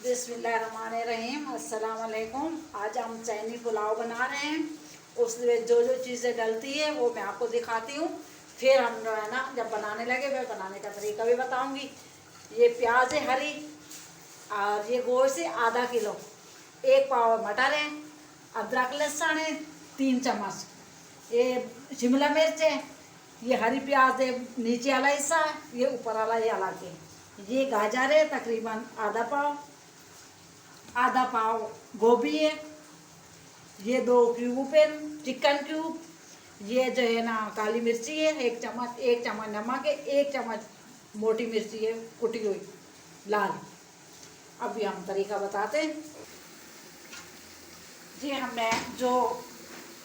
बिस्मिल्लाहिर्रहमानिर्रहीम। अस्सलाम वालेकुम। आज हम चैनी पुलाव बना रहे हैं। उसमें जो जो चीज़ें डलती है वो मैं आपको दिखाती हूँ। फिर हम जो है ना जब बनाने लगे मैं बनाने का तरीका भी बताऊँगी। ये प्याज है हरी, और ये गोश्त है आधा किलो, एक पाव मटर है, अदरक लहसुन है 3 चम्मच, ये शिमला मिर्च है, ये हरी प्याज है नीचे वाला हिस्सा है, ये ऊपर वाला ये अलग है, ये गाजर है तकरीबन आधा पाव गोभी है, ये 2 क्यूब है चिकन क्यूब, ये जो है ना काली मिर्ची है 1 चम्मच नमक है, 1 चम्मच मोटी मिर्ची है कुटी हुई लाल। अभी हम तरीका बताते हैं। जी हमने जो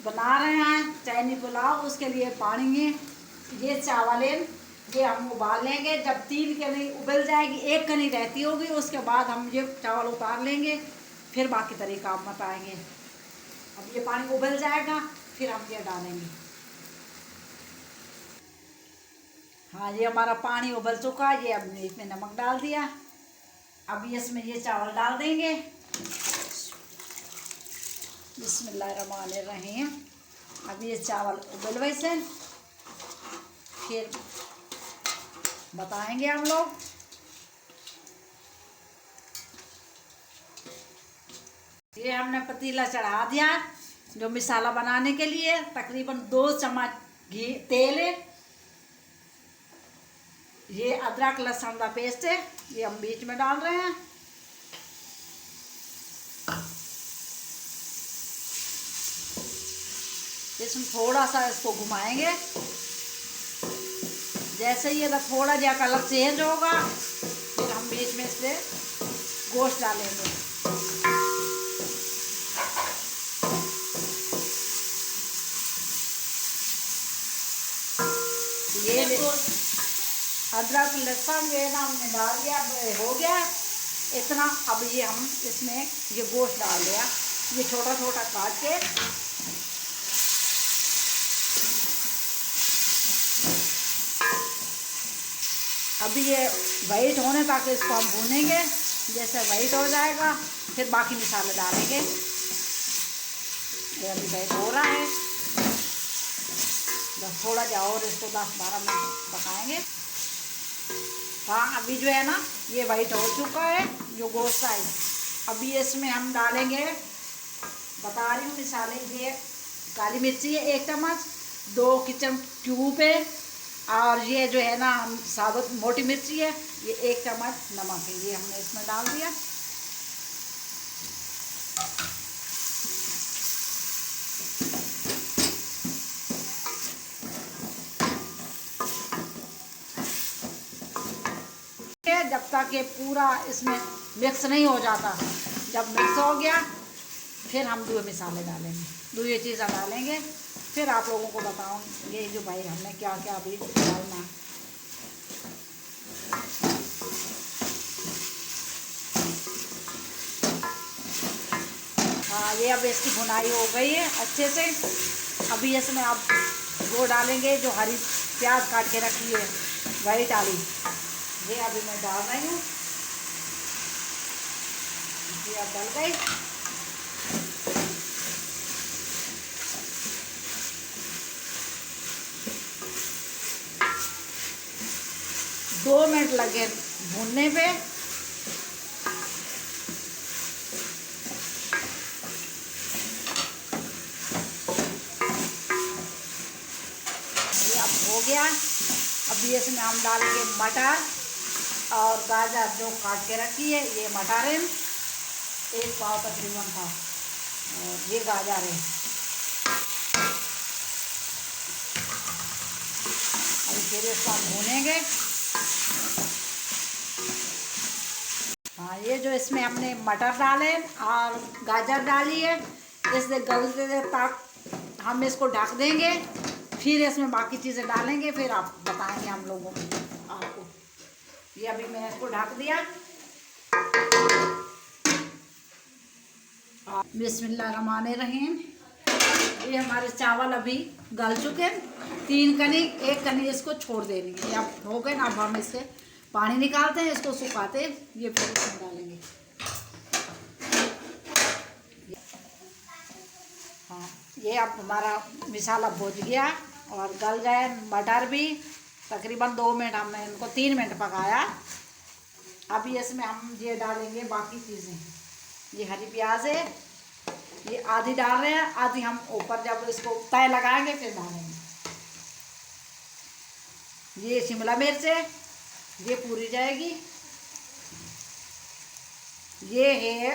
बना रहे हैं चैनी पुलाव, उसके लिए पानी है, ये चावल है, ये हम उबाल लेंगे। जब 3 कनी उबल जाएगी, 1 कनी रहती होगी, उसके बाद हम ये चावल उतार लेंगे, फिर बाकी तरीका आप बताएंगे। अब ये पानी उबल जाएगा, फिर हम ये डालेंगे। हाँ, ये हमारा पानी उबल चुका है। ये हमने इसमें नमक डाल दिया। अब इसमें ये चावल डाल देंगे। बिस्मिल्लाहिर्रहमानिर्रहीम। अब ये चावल उबलवे से फिर बताएंगे हम लोग। ये हमने पतीला चढ़ा दिया जो मसाला बनाने के लिए। तकरीबन 2 चम्मच घी तेल है, ये अदरक लहसुन का पेस्ट है, ये हम बीच में डाल रहे हैं। इसमें थोड़ा सा इसको घुमाएंगे। जैसे ये थोड़ा जहा कलर चेंज होगा, फिर हम बीच में इससे गोश्त डालेंगे। ये अदरक लहसुन जो है ना हमने डाल दिया, हो गया इतना। अब ये हम इसमें ये गोश्त डाल दिया, ये छोटा छोटा काट के। अभी ये वाइट होने तक इसको हम भूनेंगे। जैसे वाइट हो जाएगा फिर बाकी मसाले डालेंगे। ये अभी वाइट हो रहा है, बस थोड़ा जा और इसको 10-12 मिनट पकाएंगे। हाँ, अभी जो है ना ये वाइट हो चुका है जो गोश्त है। अभी इसमें हम डालेंगे, बता रही हूँ मसाले। ये काली मिर्ची है 1 चम्मच, 2 किचन क्यूब है, और ये जो है ना साबुत मोटी मिर्ची है, ये 1 चम्मच नमक है, ये हमने इसमें डाल दिया। जब तक ये पूरा इसमें मिक्स नहीं हो जाता, जब मिक्स हो गया फिर हम 2 मसाले डालेंगे, 2 चीज़ें डालेंगे। फिर आप लोगों को बताऊंगे जो भाई हमने क्या क्या अभी डालना। हाँ, ये अब इसकी भुनाई हो गई है अच्छे से। अभी इसमें आप वो डालेंगे जो हरी प्याज काट के रखी है वाइट वाली, ये अभी मैं डाल रही हूँ। ये अब डल गई। दो मिनट लगे भूनने पे। ये अब हो गया। अभी इसमें हम डालेंगे मटर और गाजर जो काट के रखी है, ये मटर है 1 पाव तकरीबन था, और ये गाजर है। अभी फिर इसको हम भूनेंगे। हाँ, ये जो इसमें हमने मटर डाले और गाजर डाली है, इससे गलने तक हम इसको ढक देंगे। फिर इसमें बाकी चीज़ें डालेंगे, फिर आप बताएंगे हम लोगों को आपको। ये अभी मैंने इसको ढक दिया। बिस्मिल्लाहिर्रहमानिर्रहीम। ये हमारे चावल अभी गल चुके हैं। 3 कनी, 1 कनी इसको छोड़ देनी है। अब हो गए ना, अब हम इससे पानी निकालते हैं, इसको सुखाते हैं, ये फिर इसमें डालेंगे। ये अब हमारा मसाला भुज गया और गल गए मटर भी। तकरीबन 2 मिनट हमने इनको 3 मिनट पकाया। अभी इसमें हम ये डालेंगे बाकी चीज़ें। ये हरी प्याज है, ये आधी डाल रहे हैं, आधी हम ऊपर जब इसको तय लगाएंगे फिर डालेंगे। ये शिमला मिर्च है, ये पूरी जाएगी। ये है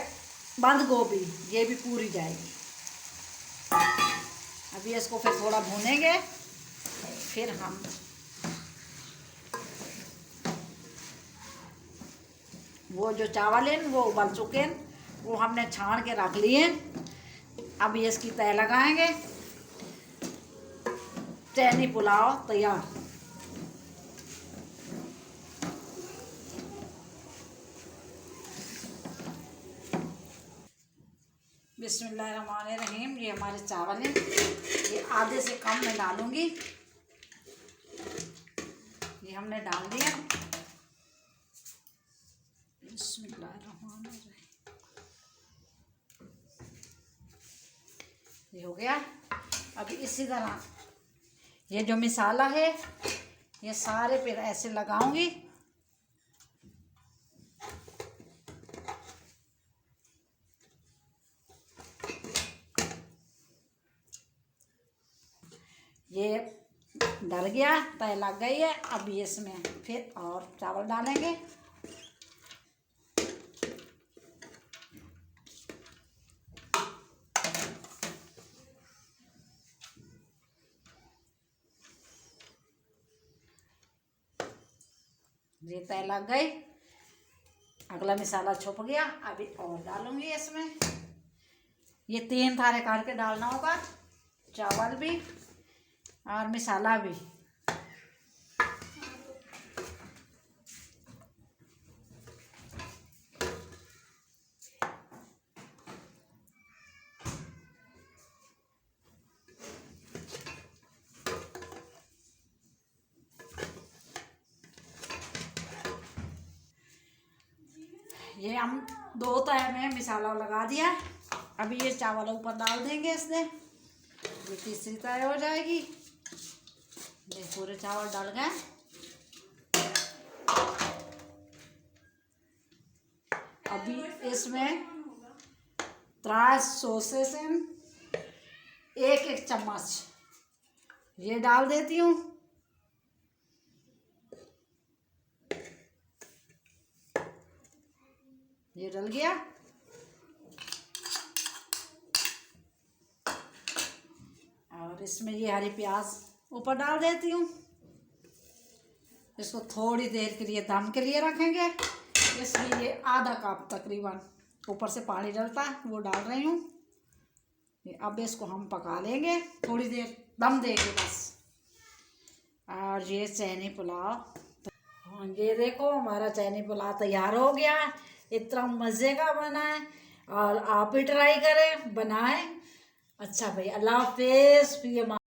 बंद गोभी, ये भी पूरी जाएगी। अभी इसको फिर थोड़ा भूनेंगे, फिर हम वो जो चावल है वो उबल चुके हैं, वो हमने छान के रख लिए। अभी इसकी तय लगाएंगे। चैनी पुलाव तैयार। बिस्मिल्लाहिर्रहमानिर्रहीम। ये हमारे चावल हैं, ये आधे से कम मैं डालूंगी। ये हमने डाल दिया। बिस्मिल्लाहिर्रहमानिर्रहीम। ये हो गया। अभी इसी तरह ये जो मसाला है ये सारे पे ऐसे लगाऊंगी। ये डल गया, तय लग गई है। अभी इसमें फिर और चावल डालेंगे। ये तय लग गई, अगला मसाला छुप गया। अभी और डालूंगी इसमें। ये 3 थारे करके डालना होगा, चावल भी और मसाला भी। ये हम 2 तय में मसाला लगा दिया। अभी ये चावल ऊपर डाल देंगे इसने, ये तीसरी तय हो जाएगी। ये पूरे चावल डाल गए। अभी इसमें 3 सॉसेस हैं, 1-1 चम्मच ये डाल देती हूँ। ये डल गया। और इसमें ये हरी प्याज ऊपर डाल देती हूँ। इसको थोड़ी देर के लिए दम के लिए रखेंगे, इसलिए ये आधा कप तकरीबन ऊपर से पानी डलता है वो डाल रही हूँ। अब इसको हम पका लेंगे, थोड़ी देर दम देंगे बस। और ये चैनी पुलाव, ये देखो हमारा चैनी पुलाव तैयार हो गया। इतना मज़े का बना है और आप भी ट्राई करें, बनाएं। अच्छा भाई, अल्लाह हाफिज़।